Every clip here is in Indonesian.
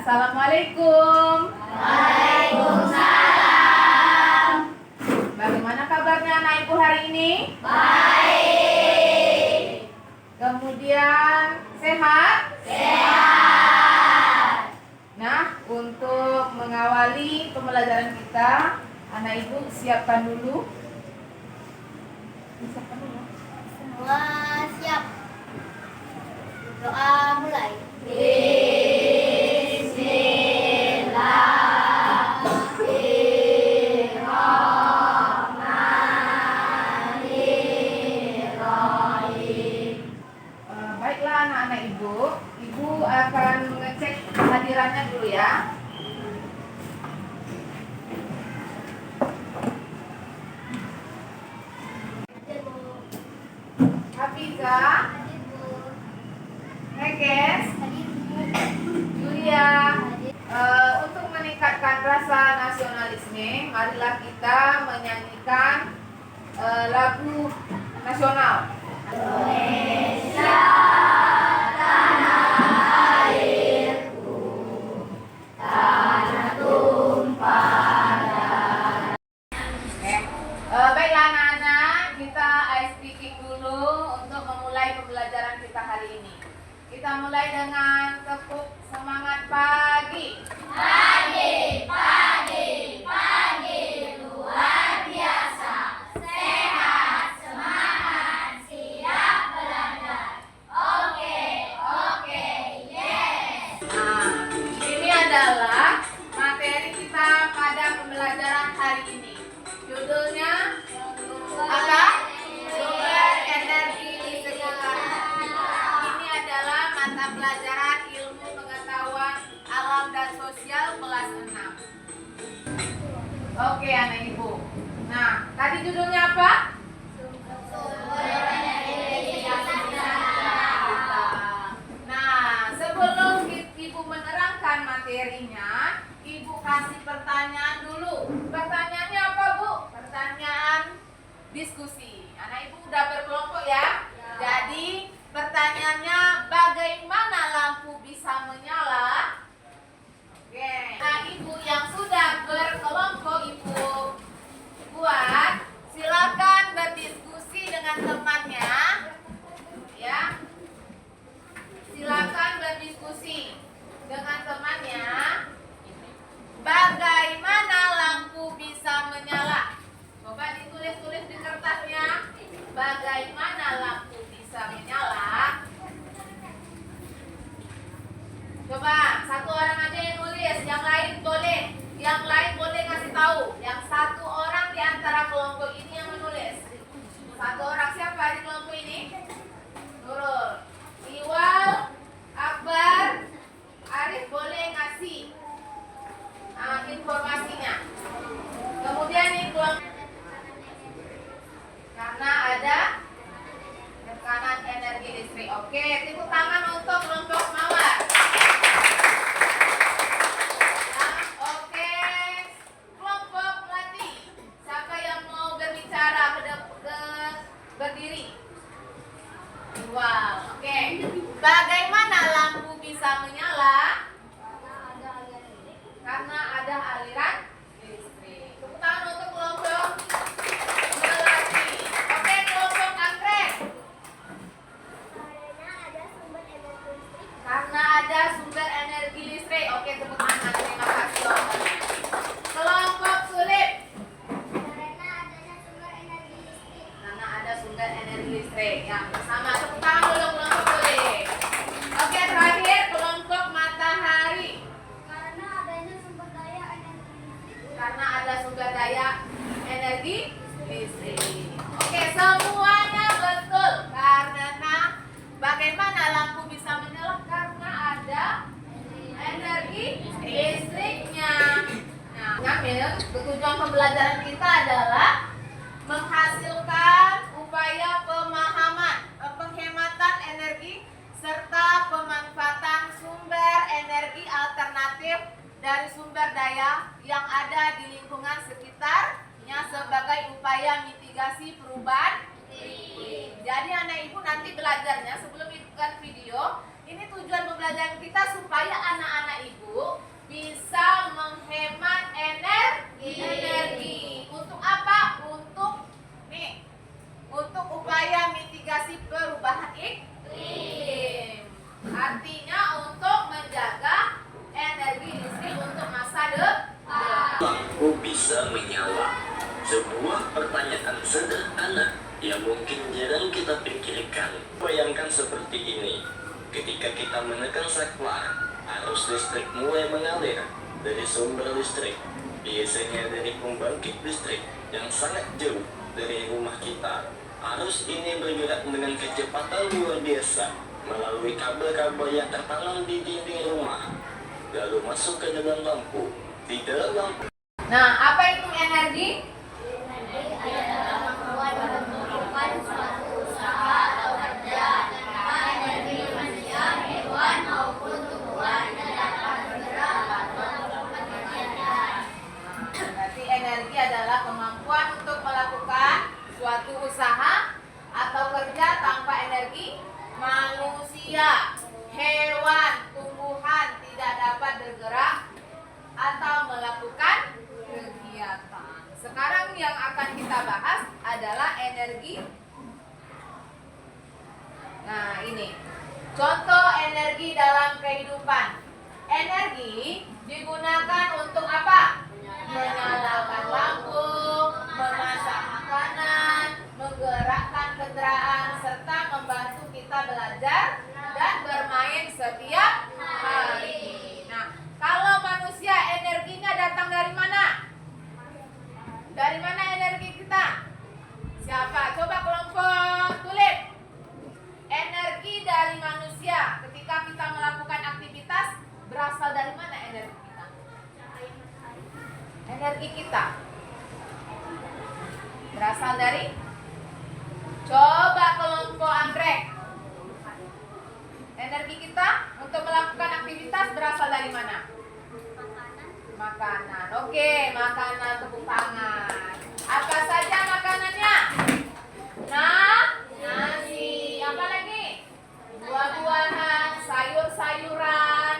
Assalamualaikum. Waalaikumsalam. Bagaimana kabarnya anak ibu hari ini? Baik. Kemudian sehat? Sehat. Nah, untuk mengawali pembelajaran kita, anak ibu siapkan dulu. Siapkan dulu. Semua siap. Doa mulai. Baiklah anak-anak ibu akan mengecek kehadirannya dulu ya. Hafizah, Nekes, Julia. Untuk meningkatkan rasa nasionalisme, marilah kita menyanyikan lagu nasional. Indonesia tanah airku, tanah tumpah darah. Baiklah anak-anak, kita ice speaking dulu untuk memulai pembelajaran kita hari ini. Kita mulai dengan tepuk semangat pagi. Pagi, pagi, pagi, luar biasa. Sehat, semangat, siap belajar. Oke, oke, yes. Nah, ini adalah materi kita pada pembelajaran hari ini. Judulnya apa? Sumber energi listrik. Ini adalah mata pelajaran ilmu pengetahuan alam dan sosial kelas 6. Oke anak ibu. Nah, tadi judulnya apa? Sumber energi Nah, sebelum ibu menerangkan materinya, ibu kasih pertanyaan dulu. Pertanyaannya apa, Bu? Pertanyaan diskusi. Anak ibu udah berkelompok ya? Jadi, pertanyaannya bagaimana lampu bisa menyala? Oke. Nah, ibu yang sudah berkelompok ibu buat, silakan berdiskusi dengan temannya. Ya. Silakan berdiskusi dengan temannya. Bagaimana lampu bisa menyala? Coba ditulis-tulis di kertasnya. Bagaimana lampu bisa menyala? Coba satu orang aja yang nulis, yang lain boleh ngasih tahu. Yang satu orang di antara kelompok ini yang menulis. Satu orang siapa di kelompok ini? Nurul, Iwal, Akbar, Arif boleh ngasih informasinya. Kemudian ini karena ada tekanan energi listrik. Oke, tepuk tangan untuk kelompok Mawar. Oke, kelompok Melati. Siapa yang mau berbicara berdiri? Wow, oke. Bagaimana lampu bisa menyala? Karena ada aliran listrik. Tepuk tangan untuk kelompok Melati. Oke, kelompok Anggrek. Karena ada sumber energi listrik. Oke, tepuk tangan. Terima kasih. Kelompok Sulip. Karena ada sumber energi listrik. Yang bersama. Tepuk tangan dulu kelompok Sulip. Oke, terakhir kelompok Matahari. Karena ada sumber daya energi listrik. Oke, semuanya betul. Karena bagaimana lampu bisa menyala? Karena ada energi listriknya. Nah, ngambil tujuan pembelajaran kita adalah menghasilkan upaya penghematan energi serta pemanfaatan sumber energi alternatif dari sumber daya yang ada di lingkungan sekitarnya sebagai upaya mitigasi perubahan iklim. Jadi anak ibu nanti belajarnya sebelum ikutkan video, ini tujuan pembelajaran kita supaya anak-anak ibu bisa menyala? Sebuah pertanyaan sederhana yang mungkin jarang kita pikirkan. Bayangkan seperti ini. Ketika kita menekan saklar, arus listrik mulai mengalir dari sumber listrik, biasanya dari pembangkit listrik yang sangat jauh dari rumah kita. Arus ini bergerak dengan kecepatan luar biasa melalui kabel-kabel yang tertanam di dinding rumah, lalu masuk ke dalam lampu. Di dalam lampu. Nah, apa itu energi? Energi adalah kemampuan untuk melakukan suatu usaha atau kerja tanpa energi manusia, hewan maupun tumbuhan tidak dapat bergerak atau melakukan kegiatan. Berarti energi adalah kemampuan untuk melakukan suatu usaha atau kerja tanpa energi. Manusia, hewan, tumbuhan tidak dapat bergerak atau melakukan kegiatan. Sekarang yang akan kita bahas adalah energi. Nah, ini contoh energi dalam kehidupan. Energi digunakan untuk apa? Menyalakan lampu, memasak makanan, menggerakkan kendaraan, serta membantu kita belajar dan bermain setiap hari. Nah, kalau manusia energinya datang dari mana? Dari mana energi kita? Siapa? Coba kelompok tulip. Energi dari manusia ketika kita melakukan aktivitas berasal dari mana energi kita? Energi kita berasal dari? Coba kelompok anggrek. Energi kita untuk melakukan aktivitas berasal dari mana? Makanan. Oke, makanan, tepuk tangan. Apa saja makanannya? Nah, nasi. Apa lagi? Buah-buahan, sayur-sayuran.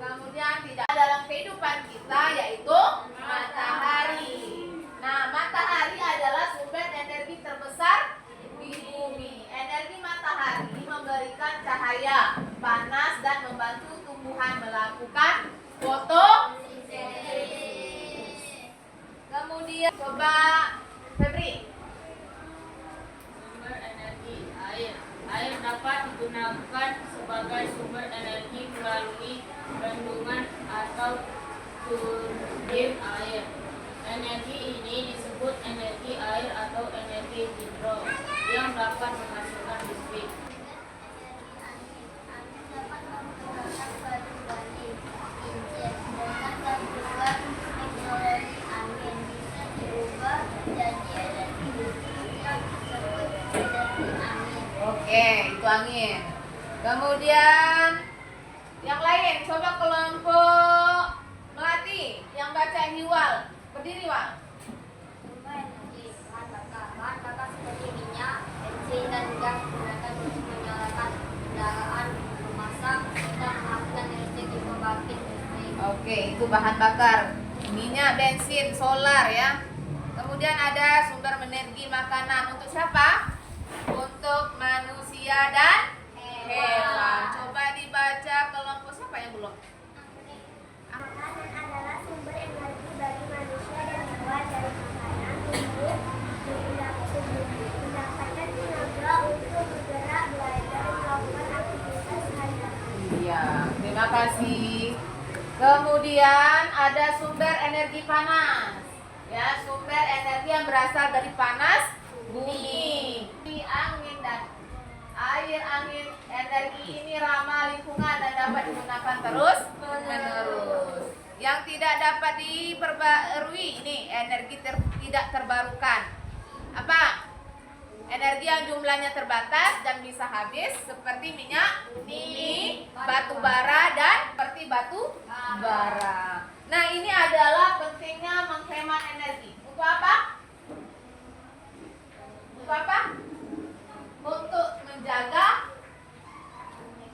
Kemudian tidak dalam kehidupan kita yaitu matahari. Nah, matahari adalah sumber energi terbesar di bumi. Energi matahari memberikan cahaya panas dan membantu tumbuhan melakukan fotosintesis. Kemudian coba Febri. Sumber energi air. Air dapat digunakan sebagai sumber energi melalui bendungan atau turbin air. Energi ini disebut energi air atau energi hidro yang dapat menghasilkan listrik. Dapat menggunakan batu-batu, cincin, dengan bantuan teknologi angin bisa diubah menjadi energi listrik yang disebut energi angin. Oke, itu angin. Kemudian yang lain, coba kelompok Melati yang baca Hiwal. Berdiri, Wal. Sumber energi bahan bakar. Bahan bakar seperti minyak, bensin, dan gas digunakan untuk menyalakan kendaraan, memasak, dan menghasilkan listrik di pembangkit listrik. Oke, itu bahan bakar. Minyak, bensin, solar ya. Kemudian ada sumber energi makanan. Untuk siapa? Untuk manusia dan hewan. Coba dibaca kelompok siapa yang belum? Makanan adalah sumber energi bagi manusia dan hewan. Dari makanan tubuh mendapatkan tenaga untuk bergerak, belajar, dan melakukan aktivitas sehari-hari. Iya, terima kasih. Kemudian ada sumber energi panas. Ya, sumber energi yang berasal dari panas bumi. Angin dan air angin. Energi ini ramah lingkungan dan dapat digunakan terus menerus. Yang tidak dapat diperbarui ini energi tidak terbarukan. Apa? Energi yang jumlahnya terbatas dan bisa habis seperti minyak, bumi, batu bara dan seperti batu bara. Nah, ini adalah pentingnya menghemat energi. Untuk apa? Untuk apa? Untuk menjaga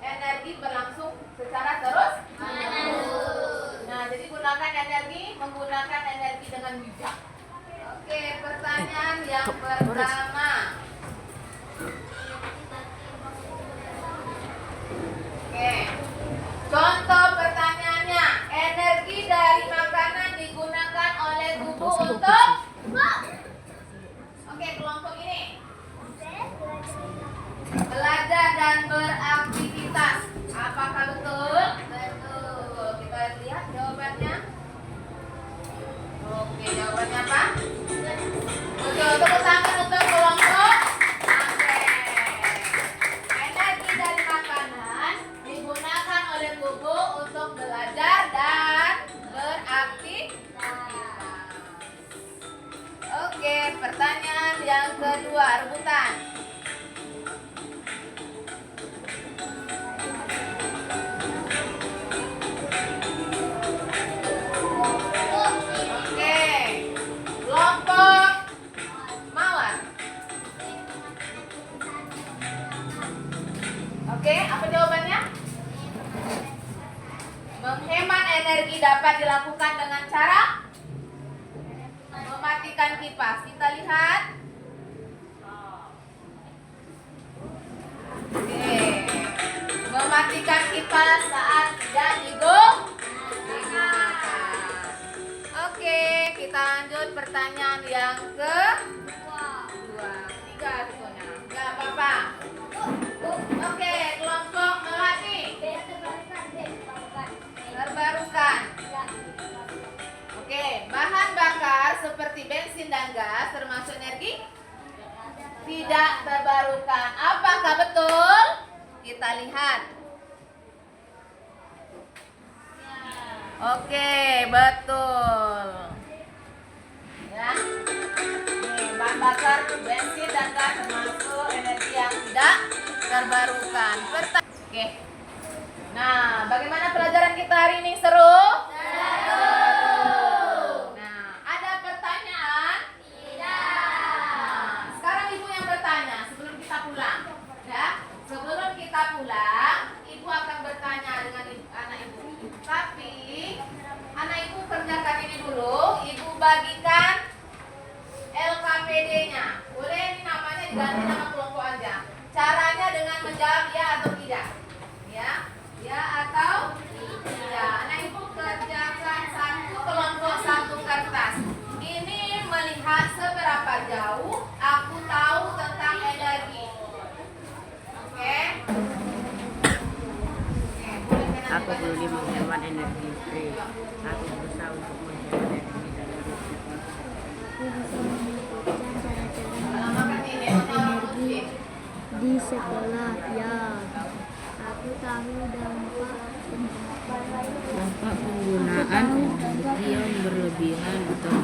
energi berlangsung secara terus menerus. Nah, jadi menggunakan energi dengan bijak. Oke, pertanyaan yang pertama. Oke. Contoh pertanyaannya, energi dari makanan digunakan oleh tubuh Menghemat energi dapat dilakukan dengan cara mematikan kipas. Kita lihat. Oke. Mematikan kipas saat tidak digunakan. Oke, kita lanjut pertanyaan yang kedua, tiga sebetulnya. Nggak apa-apa. Oke, kelompok melati terbarukan. Oke, bahan bakar seperti bensin dan gas termasuk energi tidak terbarukan. Apakah betul? Kita lihat. Oke, betul. Ya. Nih, bahan bakar bensin dan gas termasuk energi yang tidak terbarukan. Oke. Nah, bagaimana pelajaran kita hari ini? Seru? Nah, ada pertanyaan? Nah, sekarang ibu yang bertanya sebelum kita pulang. Ya, sebelum kita pulang, ibu akan bertanya dengan anak ibu. Tapi anak ibu kerjakan ini dulu. Ibu bagikan LKPD-nya. Boleh ini namanya diganti nama kelompok aja. Caranya dengan menjawab ya atau tidak. Ya atau tidak. Anak ibu kerjakan satu kelompok satu kertas. Ini melihat seberapa jauh aku tahu tentang energi. Oke? Aku perlu menghemat energi listrik. Aku berusaha untuk menghemat energi dari listrik. Aku bisa menyebutkan cara-cara Energi energi di sekolah. Ya, aku tahu dampak Dampak penggunaan energi yang berlebihan atau